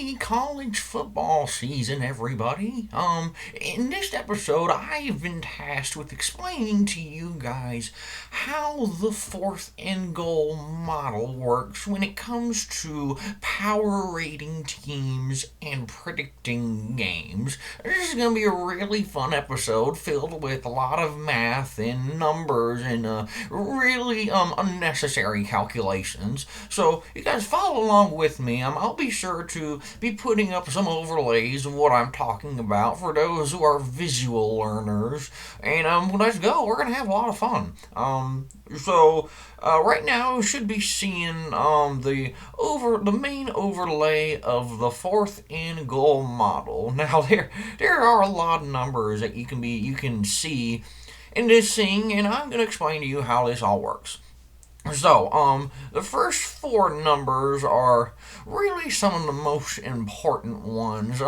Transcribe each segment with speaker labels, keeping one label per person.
Speaker 1: Happy college football season, everybody. In this episode, I've been tasked with explaining to you guys how the fourth and goal model works when it comes to power rating teams and predicting games. This is going to be a really fun episode filled with a lot of math and numbers and really unnecessary calculations. So, you guys follow along with me. I'll be sure to be putting up some overlays of what I'm talking about for those who are visual learners. And let's go. We're gonna have a lot of fun. Right now we should be seeing the main overlay of the fourth and goal model. Now there are a lot of numbers that you can see in this thing, and I'm gonna explain to you how this all works. The first four numbers are really some of the most important ones.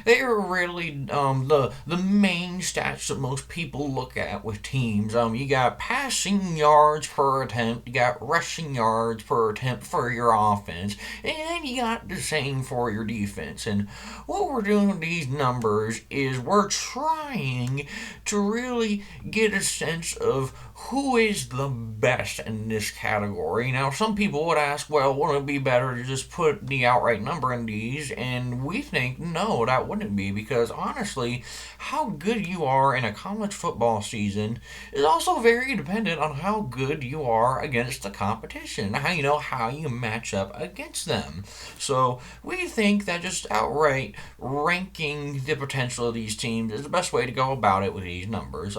Speaker 1: They are really the main stats that most people look at with teams. You got passing yards per attempt, you got rushing yards per attempt for your offense, and then you got the same for your defense. And what we're doing with these numbers is we're trying to really get a sense of who is the best in this category. Now, some people would ask, well, wouldn't it be better to just put the outright number in these? And we think, no, that wouldn't be, because honestly, how good you are in a college football season is also very dependent on how good you are against the competition, how you match up against them. So we think that just outright ranking the potential of these teams is the best way to go about it with these numbers.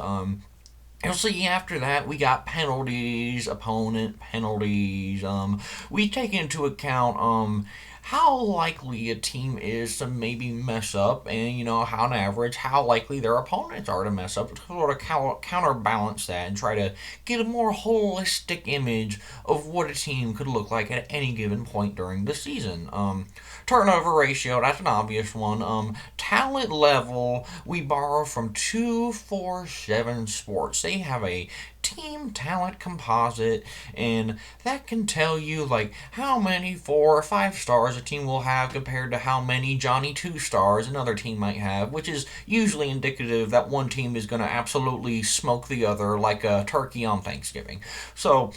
Speaker 1: You'll see after that we got penalties, opponent penalties. We take into account how likely a team is to maybe mess up, and how on average how likely their opponents are to mess up, to sort of counterbalance that and try to get a more holistic image of what a team could look like at any given point during the season. Turnover ratio, that's an obvious one. Talent level, we borrow from 247 Sports. They have a team talent composite, and that can tell you like how many 4 or 5 stars a team will have compared to how many Johnny 2 stars another team might have, which is usually indicative that one team is going to absolutely smoke the other like a turkey on Thanksgiving. So,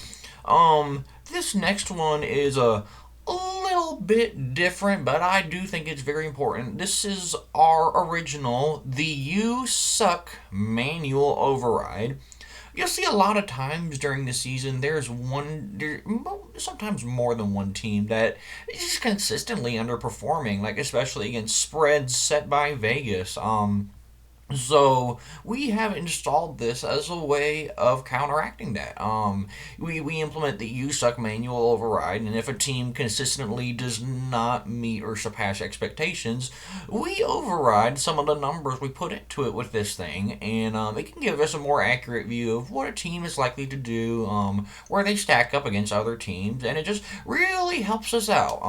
Speaker 1: this next one is a little bit different, but I do think it's very important. This is our original, the You Suck manual override. You'll see a lot of times during the season sometimes more than one team that is just consistently underperforming, like especially against spreads set by Vegas. So we have installed this as a way of counteracting that. We implement the You Suck manual override, and if a team consistently does not meet or surpass expectations, we override some of the numbers we put into it with this thing, and it can give us a more accurate view of what a team is likely to do, where they stack up against other teams, and it just really helps us out.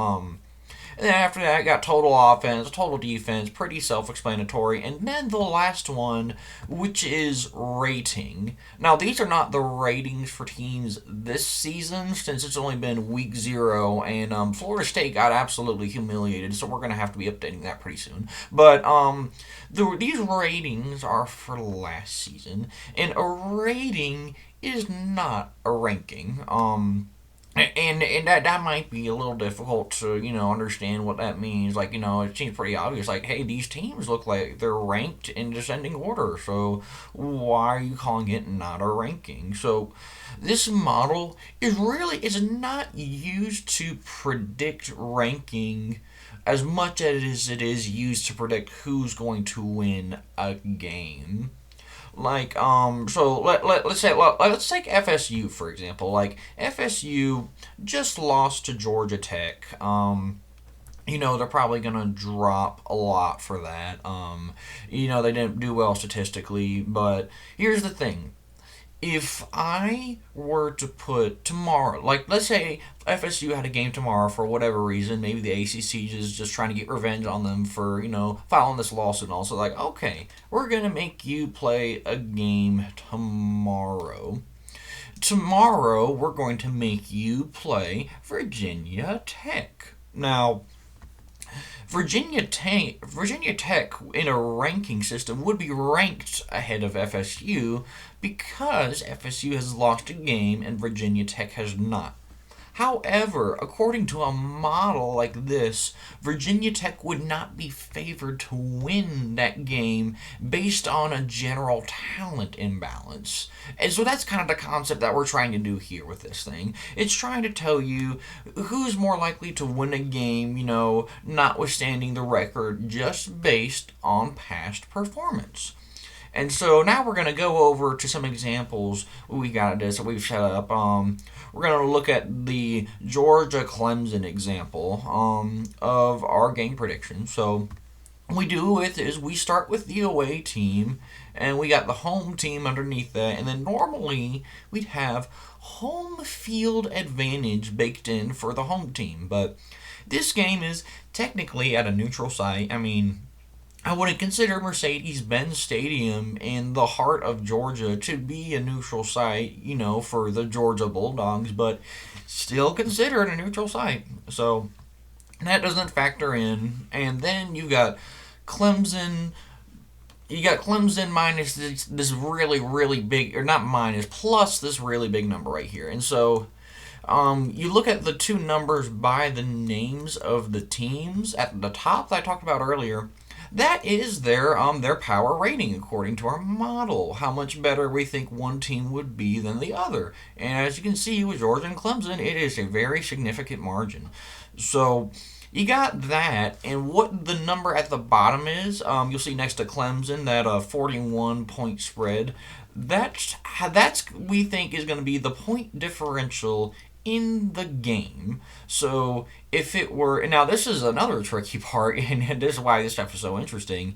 Speaker 1: And then after that, I got total offense, total defense, pretty self-explanatory. And then the last one, which is rating. Now, these are not the ratings for teams this season, since it's only been week 0, and Florida State got absolutely humiliated, so we're going to have to be updating that pretty soon. But these ratings are for last season, and a rating is not a ranking. And that might be a little difficult to, understand what that means. Like, it seems pretty obvious. Like, hey, these teams look like they're ranked in descending order. So why are you calling it not a ranking? So this model is not used to predict ranking as much as it is used to predict who's going to win a game. Like, so let's take FSU for example. Like, FSU just lost to Georgia Tech. They're probably gonna drop a lot for that. They didn't do well statistically, but here's the thing. If I were to put tomorrow, like let's say FSU had a game tomorrow for whatever reason, maybe the ACC is just trying to get revenge on them for, filing this lawsuit and also like, okay, we're going to make you play a game tomorrow. Tomorrow, we're going to make you play Virginia Tech. Now, Virginia Tech in a ranking system would be ranked ahead of FSU because FSU has lost a game and Virginia Tech has not. However, according to a model like this, Virginia Tech would not be favored to win that game based on a general talent imbalance. And so that's kind of the concept that we're trying to do here with this thing. It's trying to tell you who's more likely to win a game, notwithstanding the record, just based on past performance. And so now we're going to go over to some examples we got this that we've set up. We're going to look at the Georgia Clemson example of our game prediction. So what we do with is we start with the away team and we got the home team underneath that, and then normally we'd have home field advantage baked in for the home team. But this game is technically at a neutral site. I mean, I wouldn't consider Mercedes-Benz Stadium in the heart of Georgia to be a neutral site, for the Georgia Bulldogs, but still consider it a neutral site. So that doesn't factor in. And then you got Clemson. You got Clemson minus this really, really big, or not minus, plus this really big number right here. And so you look at the two numbers by the names of the teams at the top that I talked about earlier. That is their power rating according to our model. How much better we think one team would be than the other. And as you can see with Georgia and Clemson, it is a very significant margin. So you got that, and what the number at the bottom is, you'll see next to Clemson that 41-point spread. That's we think is going to be the point differential in the game. So if it were, now this is another tricky part, and this is why this stuff is so interesting.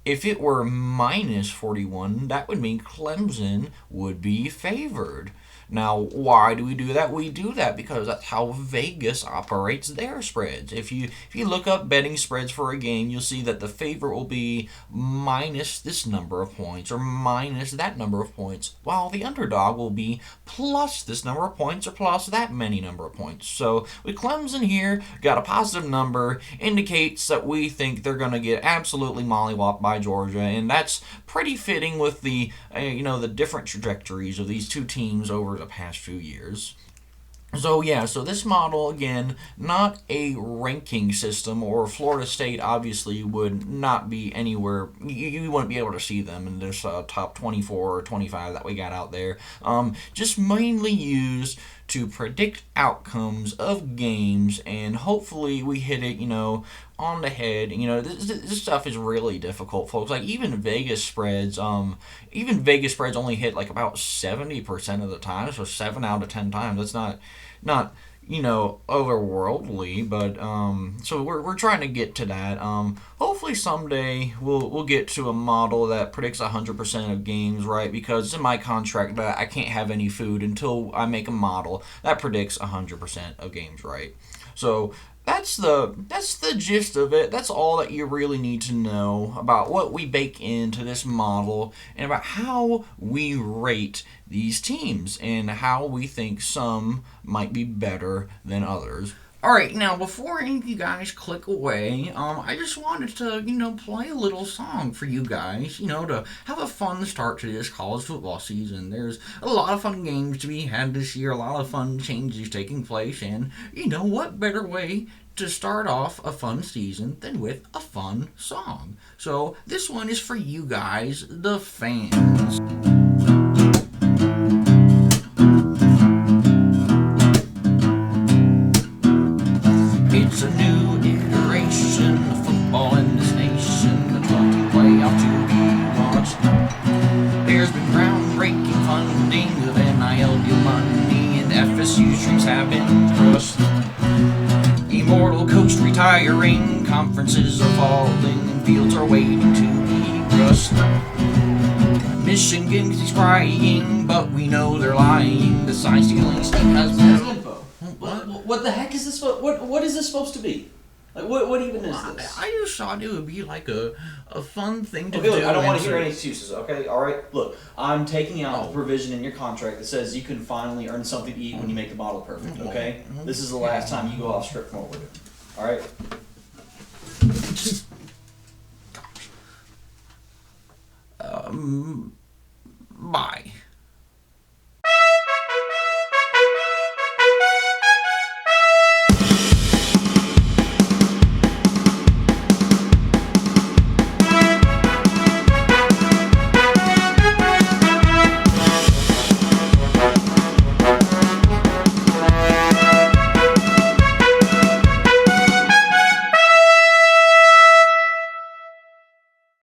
Speaker 1: If it were minus 41, that would mean Clemson would be favored. Now, why do we do that? We do that because that's how Vegas operates their spreads. If you look up betting spreads for a game, you'll see that the favorite will be minus this number of points or minus that number of points, while the underdog will be plus this number of points or plus that many number of points. So with Clemson here, got a positive number, indicates that we think they're going to get absolutely mollywopped by Georgia, and that's pretty fitting with the the different trajectories of these two teams over the past few years. So this model, again, not a ranking system, or Florida State obviously would not be anywhere, you wouldn't be able to see them in this top 24 or 25 that we got out there. Just mainly used to predict outcomes of games, and hopefully we hit it, on the head. This stuff is really difficult, folks. Like even Vegas spreads only hit like about 70% of the time, so 7 out of 10 times. That's not otherworldly, but so we're trying to get to that. Hopefully someday we'll get to a model that predicts 100% of games right, because it's in my contract that I can't have any food until I make a model that predicts 100% of games right. So that's the gist of it. That's all that you really need to know about what we bake into this model and about how we rate these teams and how we think some might be better than others. Alright, now before any of you guys click away, I just wanted to, play a little song for you guys, to have a fun start to this college football season. There's a lot of fun games to be had this year, a lot of fun changes taking place, and, what better way to start off a fun season than with a fun song. So, this one is for you guys, the fans. It's a new iteration of football in this nation, the 20 playoff to be watched. There's been groundbreaking funding of NIL deal money, and FSU streams have been crushed. Immortal coach retiring, conferences are falling, and fields are waiting to be crushed. Michigan is crying, but we know they're lying. The sign stealing scheme has been info.
Speaker 2: What the heck is this? What is this supposed to be? Like, what even is this?
Speaker 1: I just thought it would be like a fun thing to
Speaker 2: do.
Speaker 1: Look,
Speaker 2: I don't want to hear any excuses, okay? All right? Look, I'm taking out the provision in your contract that says you can finally earn something to eat when you make the model perfect, okay? This is the last time you go off script from what we're doing. All right?
Speaker 1: Bye.